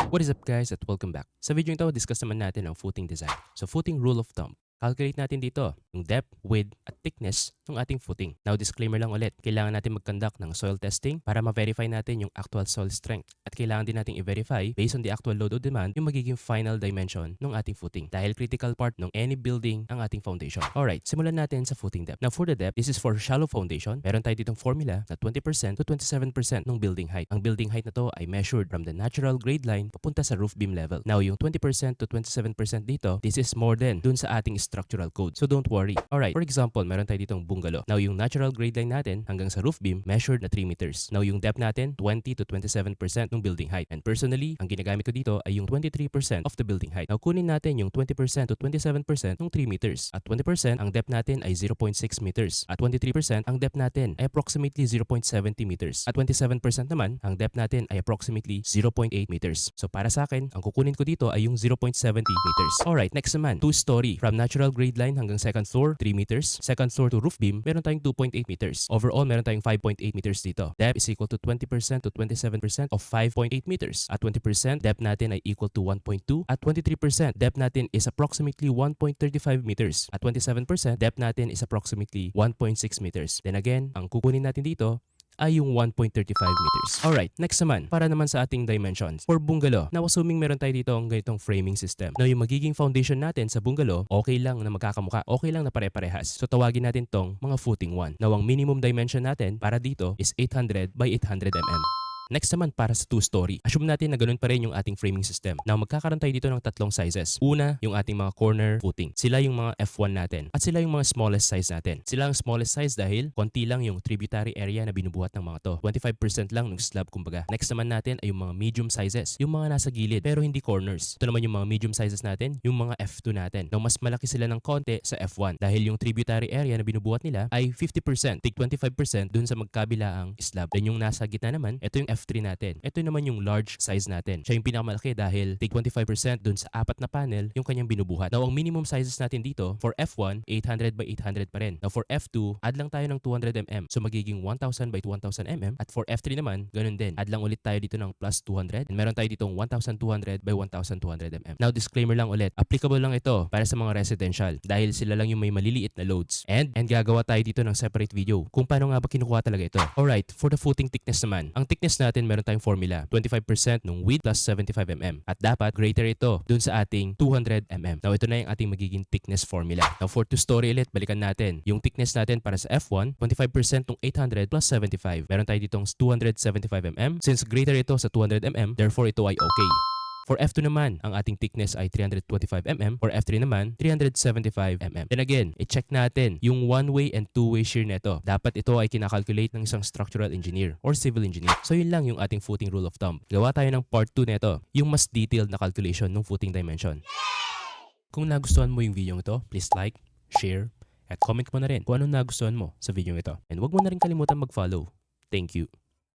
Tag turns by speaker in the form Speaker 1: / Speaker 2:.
Speaker 1: What is up guys at welcome back. Sa video ito, discuss naman natin ang footing design. So footing rule of thumb. Calculate natin dito yung depth, width, at thickness ng ating footing. Now disclaimer lang ulit, kailangan natin mag-conduct ng soil testing para ma-verify natin yung actual soil strength. At kailangan din natin i-verify based on the actual load o demand yung magiging final dimension ng ating footing. Dahil critical part ng any building ang ating foundation. Alright, simulan natin sa footing depth. Now for the depth, this is for shallow foundation. Meron tayo ditong formula na 20% to 27% ng building height. Ang building height na to ay measured from the natural grade line papunta sa roof beam level. Now yung 20% to 27% dito, this is more than dun sa ating structural code. So don't worry. Alright, for example, meron tayo ditong bungalow. Now yung natural grade line natin hanggang sa roof beam measured na 3 meters. Now yung depth natin 20 to 27% ng building height. And personally, ang ginagamit ko dito ay yung 23% of the building height. Now kunin natin yung 20% to 27% ng 3 meters. At 20% ang depth natin ay 0.6 meters. At 23% ang depth natin ay approximately 0.70 meters. At 27% naman ang depth natin ay approximately 0.8 meters. So para sa akin, ang kukunin ko dito ay yung 0.70 meters. Alright, next naman, 2-story. From natural grade line hanggang second floor, 3 meters. Second floor to roof beam, meron tayong 2.8 meters. Overall, meron tayong 5.8 meters dito. Depth is equal to 20% to 27% of 5.8 meters. At 20%, depth natin ay equal to 1.2. At 23%, depth natin is approximately 1.35 meters. At 27%, depth natin is approximately 1.6 meters. Then again, ang kukunin natin dito ay yung 1.35 meters. Alright, next naman, para naman sa ating dimensions. For bungalow, now assuming meron tayo dito ang ganitong framing system. Now yung magiging foundation natin sa bungalow, okay lang na magkakamuka, okay lang na pare-parehas. So tawagin natin tong mga footing 1. Now ang minimum dimension natin para dito is 800 by 800 mm. Next naman para sa 2-story. Assume natin na ganun pa rin yung ating framing system. Now magkakaroon tayo dito ng tatlong sizes. Una, yung ating mga corner footing. Sila yung mga F1 natin. At sila yung mga smallest size natin. Sila ang smallest size dahil konti lang yung tributary area na binubuhat ng mga to. 25% lang ng slab kumbaga. Next naman natin ay yung mga medium sizes. Yung mga nasa gilid pero hindi corners. Ito naman yung mga medium sizes natin, yung mga F2 natin. Now mas malaki sila ng konti sa F1 dahil yung tributary area na binubuhat nila ay 50%, tig 25% dun sa magkabilaang slab. Then yung nasa gitna naman, ito yung F3 natin. Ito naman yung large size natin. Siya yung pinakamalaki dahil tig 25% dun sa apat na panel yung kanyang binubuhat. Now, ang minimum sizes natin dito, for F1, 800 by 800 pa rin. Now, for F2, add lang tayo ng 200 mm. So, magiging 1000 by 1000 mm. At for F3 naman, ganun din. Add lang ulit tayo dito ng plus 200. And meron tayo ditong 1200 by 1200 mm. Now, disclaimer lang ulit. Applicable lang ito para sa mga residential dahil sila lang yung may maliliit na loads. And gagawa tayo dito ng separate video kung paano nga ba kinukuha talaga ito. Alright, for the footing thickness naman. Ang thickness natin, meron tayong formula. 25% ng width plus 75 mm. At dapat greater ito dun sa ating 200 mm. Now ito na yung ating magiging thickness formula. Now for 2-story ulit, balikan natin. Yung thickness natin para sa F1, 25% ng 800 plus 75. Meron tayo ditong 275 mm. Since greater ito sa 200 mm, therefore ito ay okay. For F2 naman, ang ating thickness ay 325 mm. For F3 naman, 375 mm. Then again, i-check natin yung one-way and two-way shear neto. Dapat ito ay kinakalculate ng isang structural engineer or civil engineer. So yun lang yung ating footing rule of thumb. Gawa tayo ng part 2 neto, yung mas detailed na calculation ng footing dimension. Kung nagustuhan mo yung video ito, please like, share, at comment mo na rin kung anong nagustuhan mo sa video ito. And huwag mo na rin kalimutan mag-follow. Thank you.